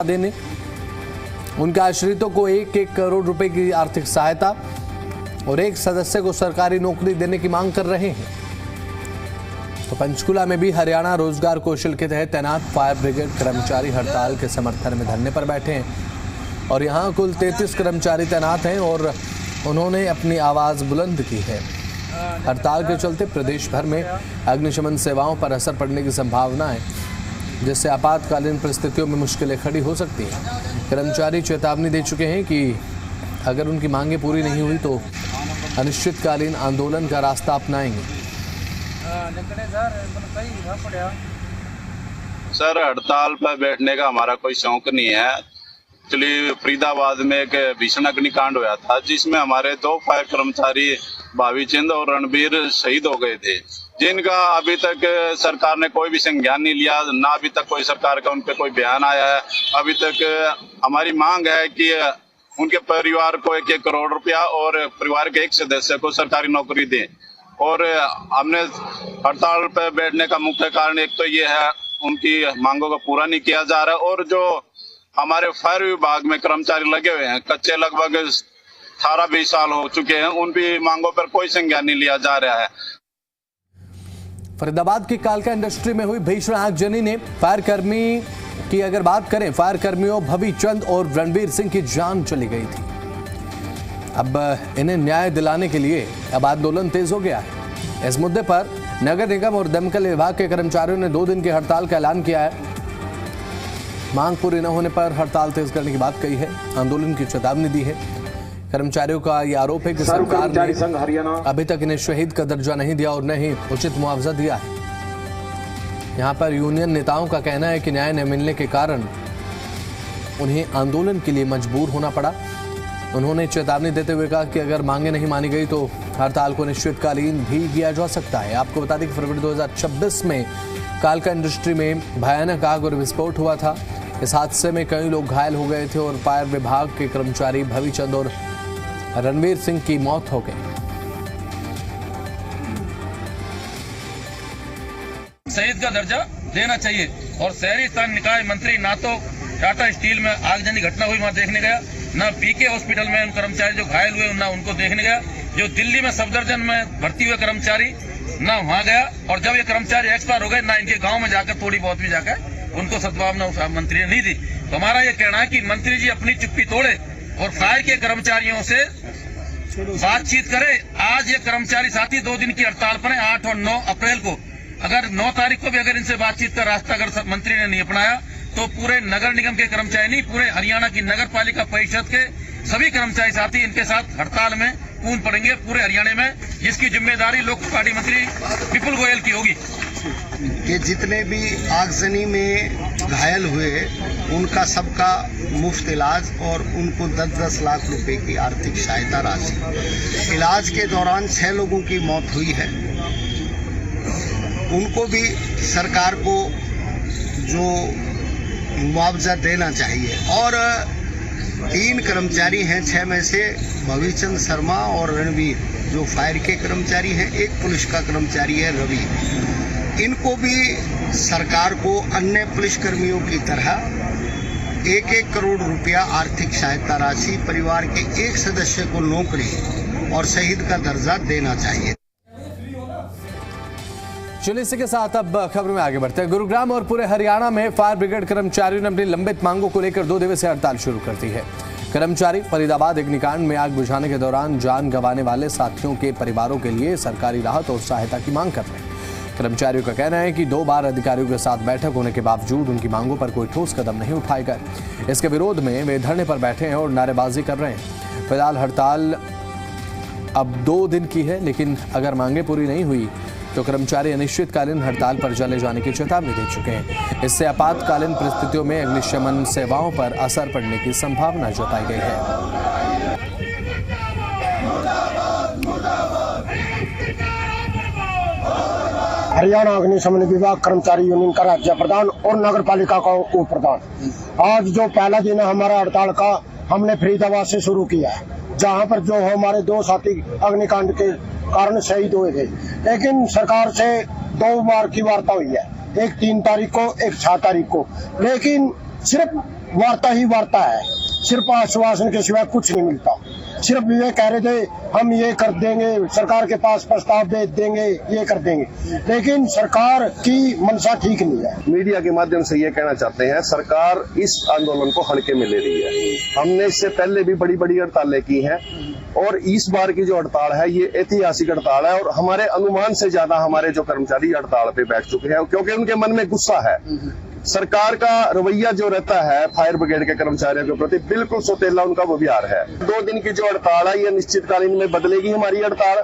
देने, उनके आश्रितों को 1-1 करोड़ रुपए की आर्थिक सहायता और एक सदस्य को सरकारी नौकरी देने की मांग कर रहे हैं। तो पंचकुला में भी हरियाणा रोजगार कौशल के तहत तैनात फायर ब्रिगेड कर्मचारी हड़ताल के समर्थन में धरने पर बैठे हैं और यहां कुल 33 कर्मचारी तैनात हैं और उन्होंने अपनी आवाज बुलंद की है। हड़ताल के चलते प्रदेश भर में अग्निशमन सेवाओं पर असर पड़ने की संभावना है, जिससे आपातकालीन परिस्थितियों में मुश्किलें खड़ी हो सकती हैं। कर्मचारी चेतावनी दे चुके हैं कि अगर उनकी मांगें पूरी नहीं हुई तो अनिश्चितकालीन आंदोलन का रास्ता अपनाएंगे। सर, हड़ताल पर बैठने का हमारा कोई शौक नहीं है। एक्चुअली फरीदाबाद में एक भीषण अग्निकांड हुआ था जिसमें हमारे 2 फायर कर्मचारी भावीचंद और रणबीर शहीद हो गए थे, जिनका अभी तक सरकार ने कोई भी संज्ञान नहीं लिया, ना अभी तक कोई सरकार का उन पे कोई बयान आया है। अभी तक हमारी मांग है कि उनके परिवार को 1-1 करोड़ रुपया और परिवार के एक सदस्य को सरकारी नौकरी दें। और हमने हड़ताल पर बैठने का मुख्य कारण एक तो ये है, उनकी मांगों को पूरा नहीं किया जा रहा और जो हमारे फायर विभाग में कर्मचारी लगे हुए हैं, कच्चे लगभग 18-20 साल हो चुके हैं, उन भी मांगों पर कोई संज्ञान नहीं लिया जा रहा है। फरीदाबाद की कालका इंडस्ट्री में हुई भीषण आगजनी ने फायर कर्मी की अगर बात करें, फायर कर्मियों भवीचंद और रणबीर सिंह की जान चली गई थी। अब इन्हें न्याय दिलाने के लिए अब आंदोलन तेज हो गया है। इस मुद्दे पर नगर निगम और दमकल विभाग के कर्मचारियों ने 2 दिन की हड़ताल का ऐलान किया है। मांग पूरी न होने पर हड़ताल तेज करने की बात कही है, आंदोलन की चेतावनी दी है। कर्मचारियों का यह आरोप है कि सरकार ने अभी तक इन्हें शहीद का दर्जा नहीं दिया और न ही उचित मुआवजा दिया है। यहां पर यूनियन नेताओं का कहना है कि न्याय न मिलने के कारण उन्हें आंदोलन के लिए मजबूर होना पड़ा। उन्होंने चेतावनी देते हुए कहा कि अगर मांगे नहीं मानी गई तो हड़ताल को निश्चितकालीन भी किया जा सकता है। आपको बता दें कि फरवरी 2026 में कालका इंडस्ट्री में भयानक आग और विस्फोट हुआ था। इस हादसे में कई लोग घायल हो गए थे और फायर विभाग के कर्मचारी भवीचंद और रणबीर सिंह की मौत हो गई। शहीद का दर्जा देना चाहिए। और शहरी स्थानीय निकाय मंत्री ना तो टाटा स्टील में आगजनी घटना हुई वहां देखने गया, ना पीके हॉस्पिटल में उन कर्मचारी जो घायल हुए ना उनको देखने गया, जो दिल्ली में सफदरजंग में भर्ती हुए कर्मचारी ना वहां गया, और जब ये कर्मचारी एक्सपायर हो गए ना इनके गांव में जाकर थोड़ी बहुत भी जाकर उनको सद्भावना मंत्री ने नहीं दी। तो हमारा ये कहना है कि मंत्री जी अपनी चुप्पी तोड़े और फायर के कर्मचारियों से बातचीत करे। आज ये कर्मचारी साथी 2 दिन की हड़ताल पर है, 8 और 9 अप्रैल को। अगर 9 तारीख को भी अगर इनसे बातचीत का रास्ता अगर मंत्री ने नहीं अपनाया तो पूरे नगर निगम के कर्मचारी नहीं, पूरे हरियाणा की नगर पालिका परिषद के सभी कर्मचारी साथी इनके साथ हड़ताल में कूद पड़ेंगे पूरे हरियाणा में, जिसकी जिम्मेदारी लोक पार्टी मंत्री विपुल गोयल की होगी। ये जितने भी आगजनी में घायल हुए उनका सबका मुफ्त इलाज और उनको 10-10 लाख रुपए की आर्थिक सहायता राशि। इलाज के दौरान 6 लोगों की मौत हुई है। उनको भी सरकार को जो मुआवजा देना चाहिए। और 3 कर्मचारी हैं, 6 में से भवीचंद शर्मा और रणबीर जो फायर के कर्मचारी हैं, 1 पुलिस का कर्मचारी है रवि। इनको भी सरकार को अन्य पुलिसकर्मियों की तरह 1-1 करोड़ रुपया आर्थिक सहायता राशि, परिवार के एक सदस्य को नौकरी और शहीद का दर्जा देना चाहिए। चलिए इसी के साथ अब खबर में आगे बढ़ते हैं। गुरुग्राम और पूरे हरियाणा में फायर ब्रिगेड कर्मचारियों ने अपनी लंबित मांगों को लेकर 2 दिवसीय हड़ताल शुरू कर दी है। कर्मचारी फरीदाबाद अग्निकांड में आग बुझाने के दौरान जान गंवाने वाले साथियों के परिवारों के लिए सरकारी राहत और सहायता की मांग कर रहे हैं। कर्मचारियों का कहना है कि 2 बार अधिकारियों के साथ बैठक होने के बावजूद उनकी मांगों पर कोई ठोस कदम नहीं उठाए गए। इसके विरोध में वे धरने पर बैठे हैं और नारेबाजी कर रहे हैं। फिलहाल हड़ताल अब 2 दिन की है, लेकिन अगर मांगे पूरी नहीं हुई तो कर्मचारी अनिश्चितकालीन हड़ताल पर चले जाने की चेतावनी दे चुके हैं। इससे आपातकालीन परिस्थितियों में अग्निशमन सेवाओं पर असर पड़ने की संभावना जताई गई है। हरियाणा अग्निशमन विभाग कर्मचारी यूनियन का राज्य प्रधान और नगर पालिका का उप प्रधान। आज जो पहला दिन है हमारा हड़ताल का, हमने फरीदाबाद से शुरू किया है, जहां पर जो हमारे 2 साथी अग्निकांड के कारण शहीद हुए थे। लेकिन सरकार से 2 बार की वार्ता हुई है, एक 3 तारीख को, एक 6 तारीख को, लेकिन सिर्फ वार्ता ही वार्ता है, सिर्फ आश्वासन के सिवा कुछ नहीं मिलता। सिर्फ ये कह रहे थे हम ये कर देंगे, सरकार के पास प्रस्ताव भेज देंगे, ये कर देंगे, लेकिन सरकार की मंशा ठीक नहीं है। मीडिया के माध्यम से ये कहना चाहते हैं सरकार इस आंदोलन को हल्के में ले रही है। हमने इससे पहले भी बड़ी बड़ी हड़तालें की हैं और इस बार की जो हड़ताल है ये ऐतिहासिक हड़ताल है और हमारे अनुमान से ज्यादा हमारे जो कर्मचारी हड़ताल पे बैठ चुके हैं क्योंकि उनके मन में गुस्सा है। सरकार का रवैया जो रहता है फायर ब्रिगेड के कर्मचारियों के प्रति बिल्कुल सौतेला उनका व्यवहार है। 2 दिन की जो हड़ताल है ये निश्चितकालीन में बदलेगी हमारी हड़ताल।